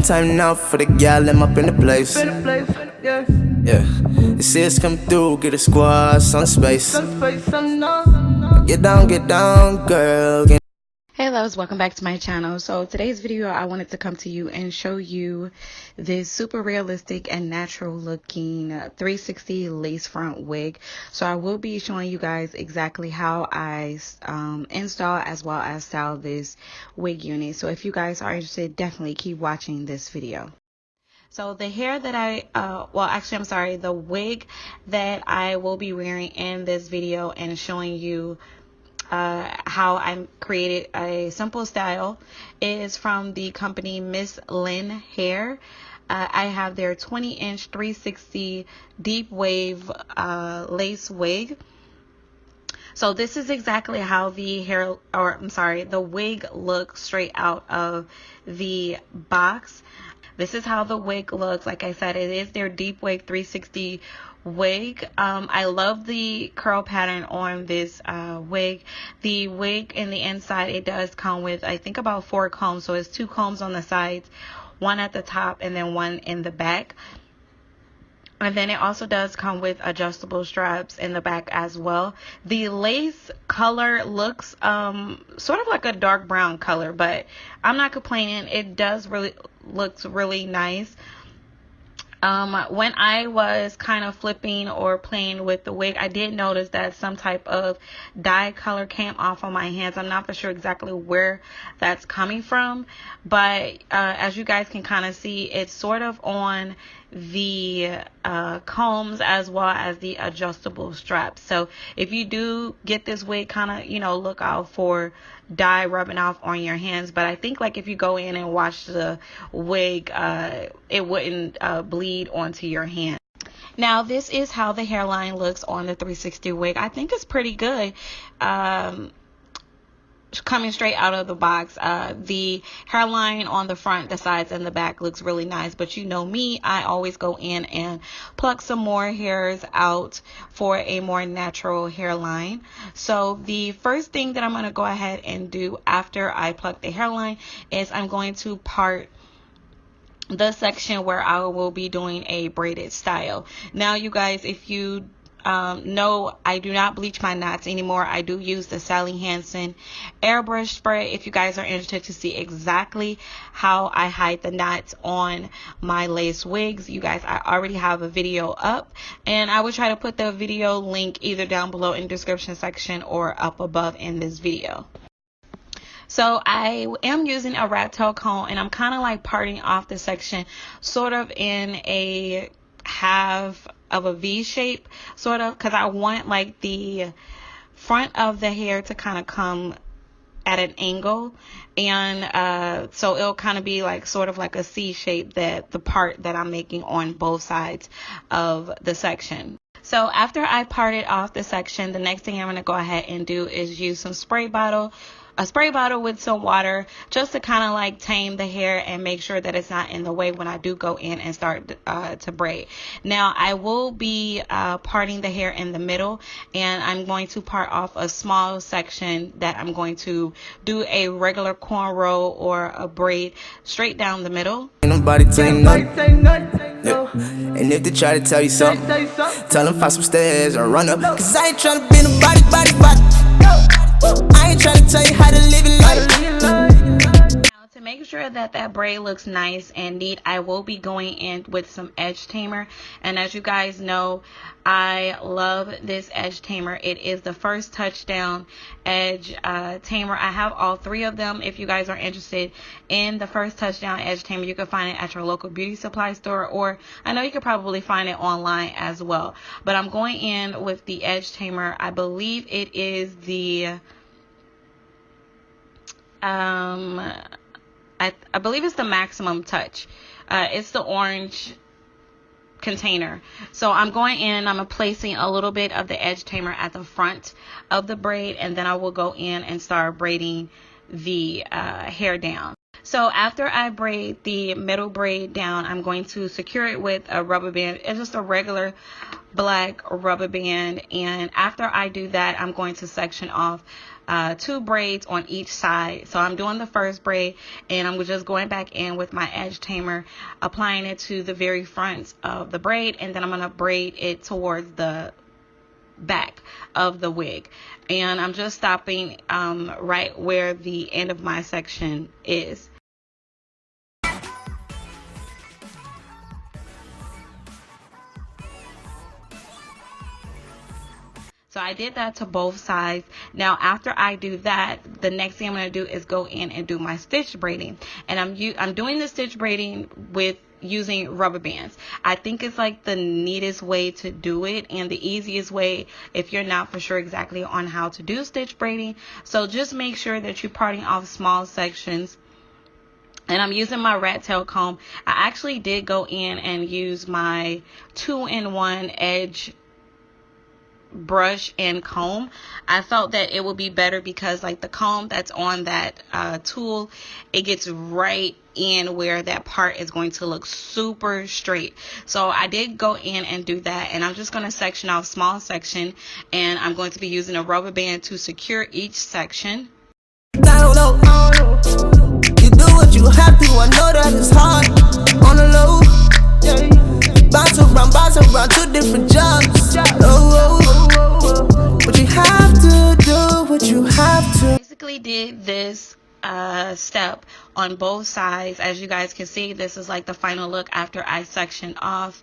time now for the gal, I'm up in the place. Yeah. The sis come through, get a squad, some space. Get down, girl. Hey loves, welcome back to my channel. So today's video, I wanted to come to you and show you this super realistic and natural looking 360 lace front wig. So I will be showing you guys exactly how I install as well as style this wig unit. So if you guys are interested, definitely keep watching this video. So the hair that the wig that I will be wearing in this video and showing you how I created a simple style is from the company Mslynn hair. I have their 20-inch 360 deep wave lace wig. So this is exactly how the wig looks straight out of the box. This is how the wig looks. Like I said, it is their deep wave 360 wig. I love the curl pattern on this wig. The wig in the inside, it does come with, I think, about 4 combs. So it's 2 combs on the sides, 1 at the top, and then 1 in the back. And then it also does come with adjustable straps in the back as well. The lace color looks sort of like a dark brown color, but I'm not complaining. It does looks really nice. When I was kind of flipping or playing with the wig, I did notice that some type of dye color came off on my hands. I'm not for sure exactly where that's coming from, but as you guys can kind of see, it's sort of on the combs as well as the adjustable straps. So if you do get this wig, kind of, you know, look out for dye rubbing off on your hands. But I think, like, if you go in and wash the wig, it wouldn't bleed onto your hand. Now this is how the hairline looks on the 360 wig. I think it's pretty good. Coming straight out of the box, the hairline on the front, the sides, and the back looks really nice. But you know me, I always go in and pluck some more hairs out for a more natural hairline. So the first thing that I'm going to go ahead and do after I pluck the hairline is I'm going to part the section where I will be doing a braided style. Now you guys, if you no, I do not bleach my knots anymore. I do use the Hansen airbrush spray. If you guys are interested to see exactly how I hide the knots on my lace wigs, you guys, I already have a video up, and I will try to put the video link either down below in the description section or up above in this video. So I am using a rat tail comb, and I'm kind of like parting off the section sort of in a half of a V shape, sort of, because I want like the front of the hair to kind of come at an angle, and so it'll kind of be like sort of like a C shape, that the part that I'm making on both sides of the section. So after I parted off the section, the next thing I'm going to go ahead and do is use some a spray bottle with some water, just to kind of like tame the hair and make sure that it's not in the way when I do go in and start to braid. Now I will be parting the hair in the middle, and I'm going to part off a small section that I'm going to do a regular cornrow or a braid straight down the middle. Ain't nobody saying nothing. And if they try to tell you something, tell them find some stairs or run up, cause I ain't trying to be nobody, I ain't trying to tell you how to live your life. Now, to make sure that that braid looks nice and neat, I will be going in with some edge tamer. And as you guys know, I love this edge tamer. It is the First Touchdown edge tamer. I have all 3 of them. If you guys are interested in the First Touchdown edge tamer, you can find it at your local beauty supply store, or I know you could probably find it online as well. But I'm going in with the edge tamer. I believe it is the I believe it's the Maximum Touch. It's the orange container. So I'm going in, I'm placing a little bit of the edge tamer at the front of the braid, and then I will go in and start braiding the hair down. So after I braid the middle braid down, I'm going to secure it with a rubber band. It's just a regular black rubber band, and after I do that, I'm going to section off 2 braids on each side. So I'm doing the first braid, and I'm just going back in with my edge tamer, applying it to the very front of the braid, and then I'm going to braid it towards the back of the wig, and I'm just stopping right where the end of my section is. So I did that to both sides. Now after I do that, the next thing I'm going to do is go in and do my stitch braiding, and I'm doing the stitch braiding with using rubber bands. I think it's like the neatest way to do it and the easiest way if you're not for sure exactly on how to do stitch braiding. So just make sure that you're parting off small sections. And I'm using my rat tail comb. I actually did go in and use my 2-in-1 edge brush and comb. I felt that it would be better because like the comb that's on that tool, it gets right in where that part is going to look super straight. So I did go in and do that, and I'm just going to section off small section, and I'm going to be using a rubber band to secure each section. I don't know. You do what you have to. I know that it's hard on the low. Bounce around 2 different jobs. But you have to do what you have to. Basically did this step on both sides. As you guys can see, this is like the final look after I sectioned off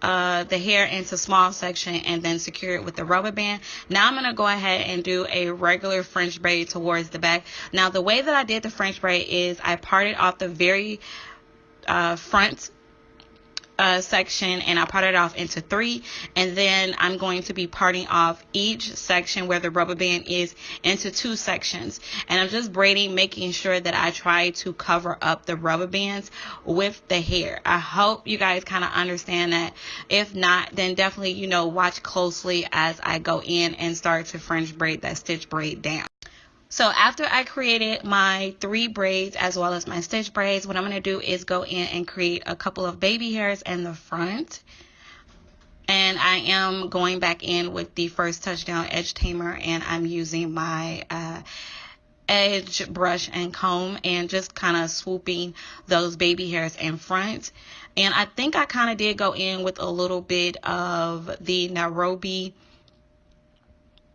the hair into small section and then secure it with the rubber band. Now I'm going to go ahead and do a regular French braid towards the back. Now the way that I did the French braid is I parted off the very front section, and I parted off into 3, and then I'm going to be parting off each section where the rubber band is into 2 sections, and I'm just braiding, making sure that I try to cover up the rubber bands with the hair. I hope you guys kind of understand that. If not, then definitely, you know, watch closely as I go in and start to French braid that stitch braid down. So after I created my 3 braids as well as my stitch braids, what I'm going to do is go in and create a couple of baby hairs in the front. And I am going back in with the first touchdown edge tamer, and I'm using my edge brush and comb and just kind of swooping those baby hairs in front. And I think I kind of did go in with a little bit of the Nairobi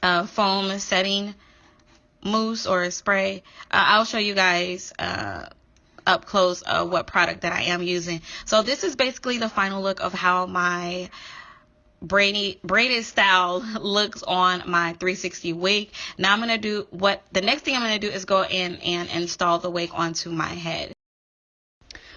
foam setting mousse or spray. I'll show you guys up close what product that I am using. So this is basically the final look of how my braided style looks on my 360 wig. Now I'm gonna do the next thing I'm gonna do is go in and install the wig onto my head.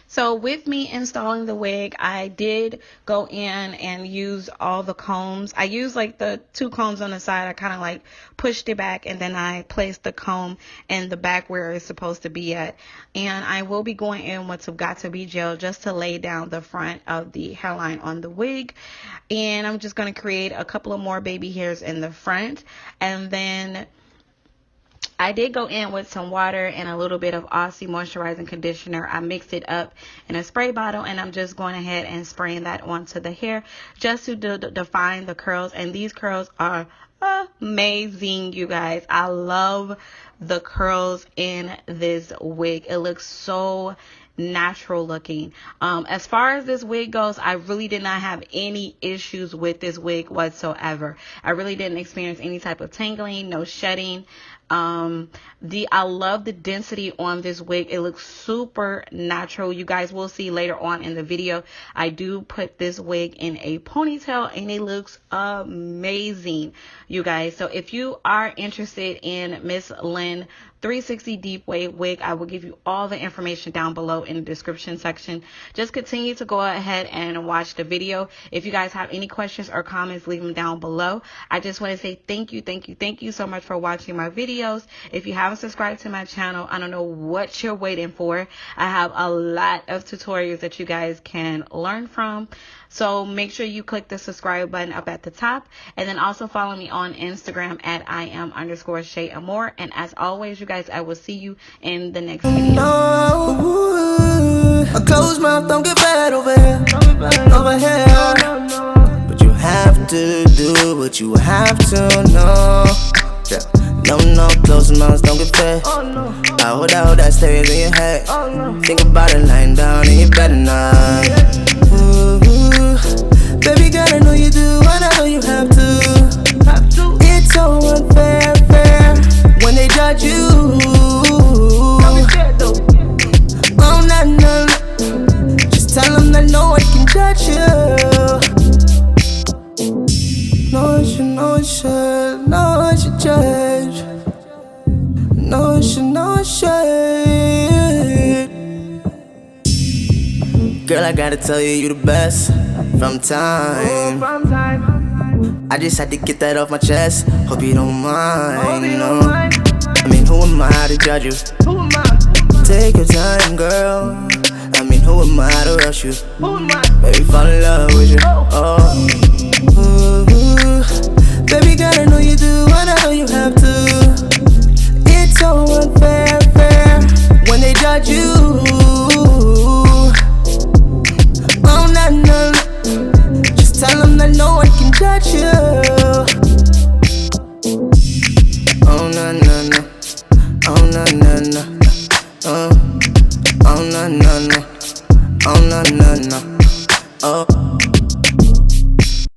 So with me installing the wig, I did go in and use all the combs. I used like the 2 combs on the side. I kind of like pushed it back, and then I placed the comb in the back where it's supposed to be at. And I will be going in with some Got To Be gel just to lay down the front of the hairline on the wig. And I'm just going to create a couple of more baby hairs in the front, and then I did go in with some water and a little bit of Aussie moisturizing conditioner. I mixed it up in a spray bottle, and I'm just going ahead and spraying that onto the hair just to define the curls. And these curls are amazing, you guys. I love the curls in this wig. It looks so natural looking. As far as this wig goes, I really did not have any issues with this wig whatsoever. I really didn't experience any type of tangling, no shedding. I love the density on this wig. It looks super natural. You guys will see later on in the video, I do put this wig in a ponytail, and it looks amazing, you guys. So if you are interested in Mslynn 360 deep wave wig, I will give you all the information down below in the description section. Just continue to go ahead and watch the video. If you guys have any questions or comments, leave them down below. I just want to say thank you so much for watching my videos. If you haven't subscribed to my channel, I don't know what you're waiting for. I have a lot of tutorials that you guys can learn from. So make sure you click the subscribe button up at the top, and then also follow me on Instagram at @I am_Shay Amour. And as always, you guys, I will see you in the next video. No, a closed mouth don't get fed over here, but you have to to do what you have to know. Yeah. No, close mouths don't get fed. I hold that stays in your head. Think about it lying down and you better not. Ooh, baby girl, I know you do and I know you have to. It's so unfair, when they judge you. Oh, no, just tell them that no one can judge you. No one should judge. No one should. Girl, I gotta tell you, you the best from time. I just had to get that off my chest. Hope you don't mind. No. I mean, who am I to judge you? Take your time, girl. I mean, who am I to rush you? Baby, fall in love with you. Oh.